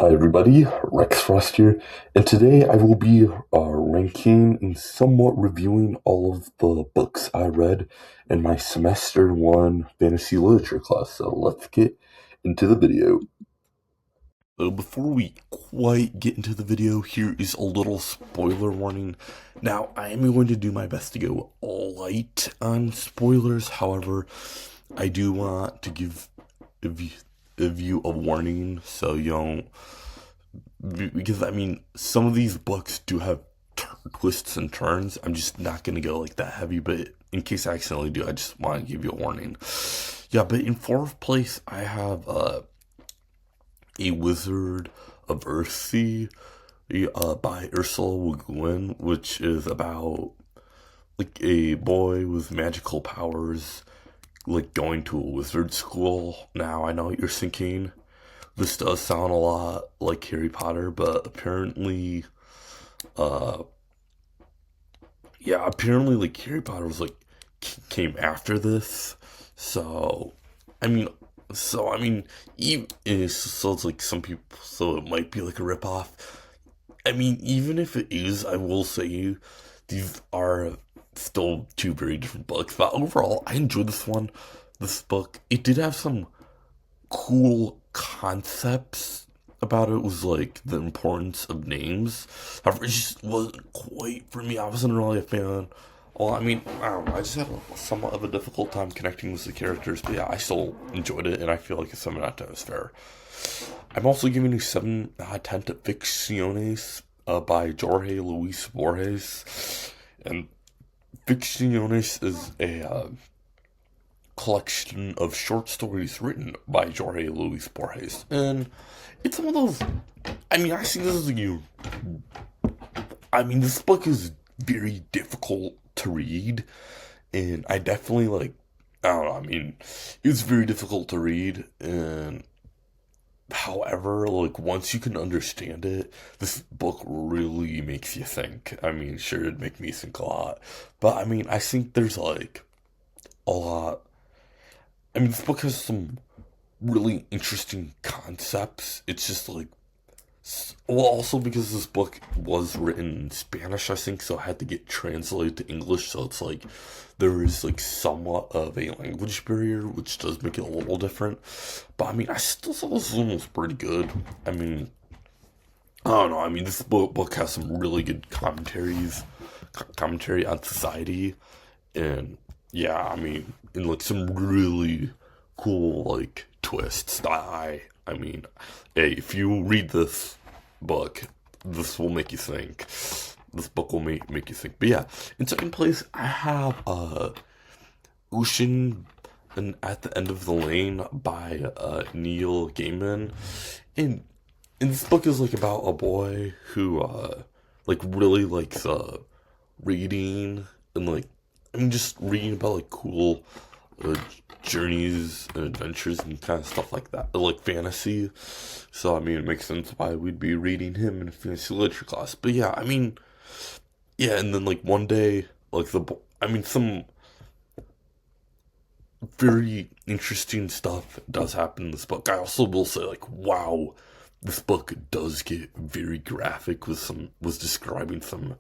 Hi everybody, Rex Frost here, and today I will be ranking and somewhat reviewing all of the books I read in my semester 1 fantasy literature class, so let's get into the video. Before we quite get into the video, here is a little spoiler warning. Now, I am going to do my best to go all light on spoilers, however, I do want to give you a warning so you don't, because I mean, some of these books do have twists and turns. I'm just not gonna go like that heavy, but in case I accidentally do, I just want to give you a warning. Yeah, but in fourth place, I have A Wizard of Earthsea by Ursula Le Guin, which is about like a boy with magical powers like going to a wizard school. Now I know what you're thinking. This does sound a lot like Harry Potter, but apparently, uh, yeah, apparently like Harry Potter was like came after this. So, I mean, even so it's like some people, so it might be like a ripoff. I mean, even if it is, I will say these are still two very different books. But overall, I enjoyed this one. This book, it did have some cool concepts about it. It was like the importance of names. However, it just wasn't quite for me. I wasn't really a fan. Well, I mean, I don't know. I just had somewhat of a difficult time connecting with the characters, but yeah, I still enjoyed it, and I feel like a 7 out of 10 is fair. I'm also giving you 7 out of 10 to Ficciones by Jorge Luis Borges. And Ficciones is a collection of short stories written by Jorge Luis Borges. And it's one of those. I mean, I see this as you. I mean, this book is very difficult to read, and I definitely like. I don't know. I mean, it's very difficult to read, and however, like once you can understand it, this book really makes you think. I mean, sure, it'd make me think a lot, but I mean, I think there's like a lot. I mean, this book has some really interesting concepts. It's just like, well, also because this book was written in Spanish, I think, so it had to get translated to English. So it's like there is like somewhat of a language barrier, which does make it a little different. But I mean, I still thought this one was pretty good. I mean, I don't know. I mean, this book has some really good commentary on society, and yeah, I mean, and like some really cool like twists. I mean, hey, if you read this book, this will make you think. This book will make you think. But yeah, in second place, I have Ocean and At the End of the Lane by Neil Gaiman, and this book is like about a boy who like really likes reading and like I mean just reading about like cool uh, journeys and adventures and kind of stuff like that, like fantasy. So I mean, it makes sense why we'd be reading him in a fantasy literature class. But yeah, I mean, yeah, and then like one day, like I mean, some very interesting stuff does happen in this book. I also will say, like, wow, this book does get very graphic was describing some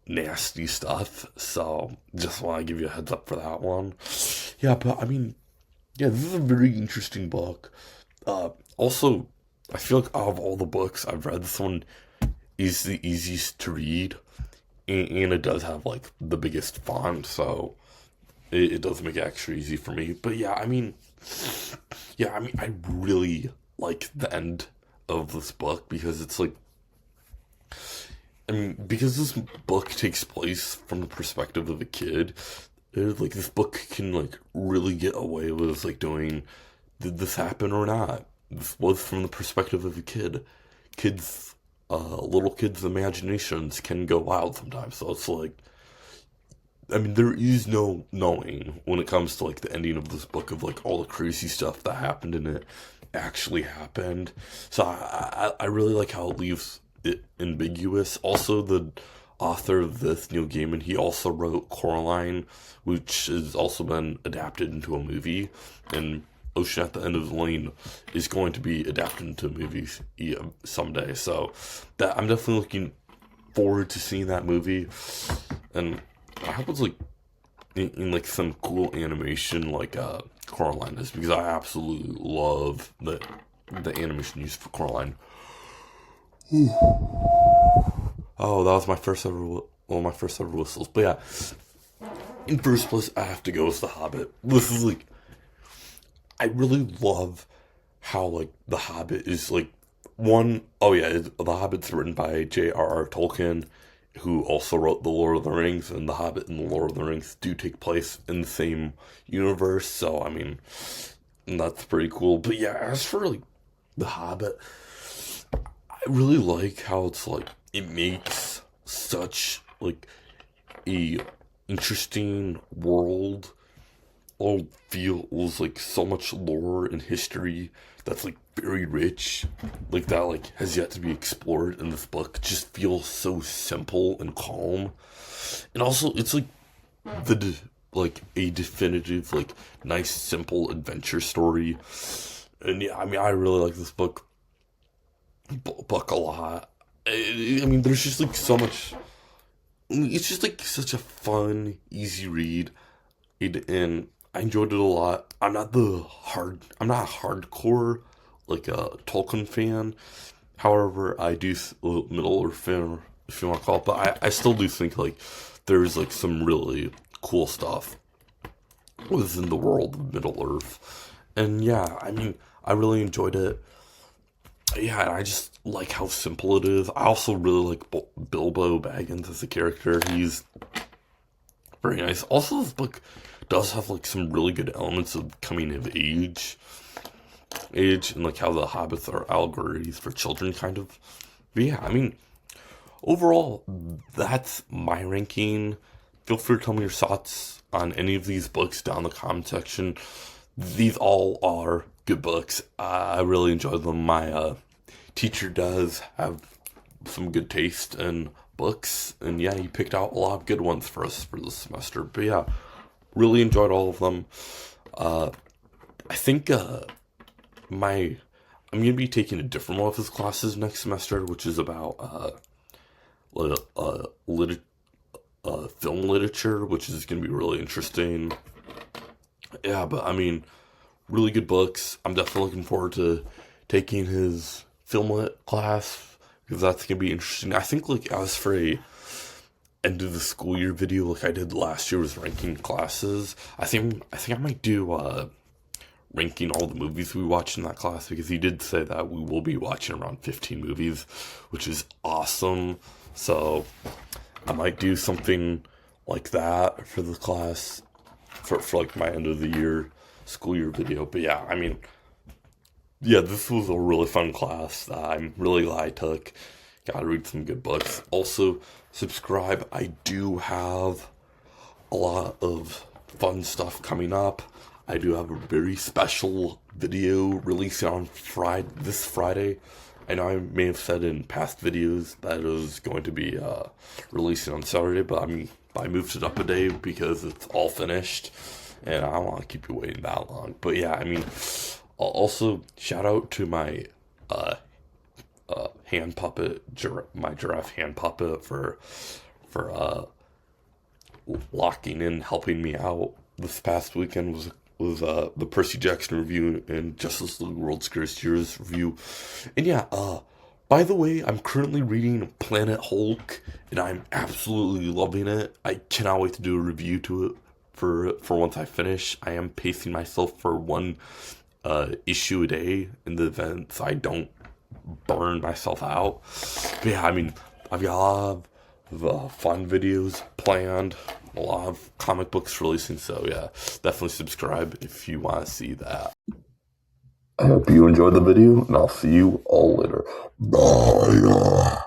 nasty stuff. So just want to give you a heads up for that one. Yeah, but I mean, yeah, this is a very interesting book. Also, I feel like out of all the books I've read, this one is the easiest to read, and it does have like the biggest font, so it does make it extra easy for me. But yeah, I mean, I really like the end of this book because it's like, I mean, because this book takes place from the perspective of a kid, like this book can like really get away with like doing, did this happen or not? This was from the perspective of a kid. Kids, little kids' imaginations can go wild sometimes. So it's like, I mean, there is no knowing when it comes to like the ending of this book of like all the crazy stuff that happened in it actually happened. So I really like how it leaves it ambiguous. Also, the author of this, Neil Gaiman, he also wrote Coraline, which has also been adapted into a movie, and Ocean at the End of the Lane is going to be adapted into movies someday. So that I'm definitely looking forward to seeing that movie, and I hope it's like in like some cool animation like Coraline is, because I absolutely love the animation used for Coraline. Oh, that was my first ever whistles. But yeah, in first place, I have to go with The Hobbit. This is like, I really love how like The Hobbit is like The Hobbit's written by J.R.R. Tolkien, who also wrote The Lord of the Rings, and The Hobbit and The Lord of the Rings do take place in the same universe. So I mean, that's pretty cool. But yeah, as for like The Hobbit, I really like how it's like it makes such like a interesting world. All feels like so much lore and history that's like very rich, like that like has yet to be explored in this book. Just feels so simple and calm, and also it's like like a definitive like nice simple adventure story. And yeah, I mean I really like this book a lot. I mean, there's just like so much. It's just like such a fun, easy read, and I enjoyed it a lot. I'm not a hardcore like a Tolkien fan. However, I do Middle Earth fan, if you want to call it. But I still do think like there's like some really cool stuff within the world of Middle Earth, and yeah, I mean, I really enjoyed it. Yeah, and I just like how simple it is. I also really like Bilbo Baggins as a character. He's very nice. Also, this book does have like some really good elements of coming of age, and like how the hobbits are allegories for children, kind of. But yeah, I mean, overall, that's my ranking. Feel free to tell me your thoughts on any of these books down in the comment section. These all are good books. I really enjoyed them. My teacher does have some good taste in books, and yeah, he picked out a lot of good ones for us for this semester. But yeah, really enjoyed all of them. I think I'm gonna be taking a different one of his classes next semester, which is about film literature, which is gonna be really interesting. Yeah, but I mean, really good books. I'm definitely looking forward to taking his film lit class, because that's gonna be interesting. I think like as for a end of the school year video like I did last year with ranking classes, I think I might do ranking all the movies we watched in that class, because he did say that we will be watching around 15 movies, which is awesome. So I might do something like that for the class for like my end of the year school year video. But yeah, I mean, yeah, this was a really fun class that I'm really glad I took. Gotta read some good books. Also, subscribe. I do have a lot of fun stuff coming up. I do have a very special video releasing on this Friday. I know I may have said in past videos that it was going to be releasing on Saturday, but I moved it up a day because it's all finished, and I don't want to keep you waiting that long. But yeah, I mean, also shout out to my hand puppet, my giraffe hand puppet for locking in, helping me out this past weekend was the Percy Jackson review and Justice League World's Greatest Heroes review. And yeah, by the way, I'm currently reading Planet Hulk, and I'm absolutely loving it. I cannot wait to do a review to it for once I finish. I am pacing myself for one issue a day in the event so I don't burn myself out. But yeah, I mean, I've got a lot of fun videos planned, a lot of comic books releasing, so yeah, definitely subscribe if you want to see that. I hope you enjoyed the video, and I'll see you all later. Bye.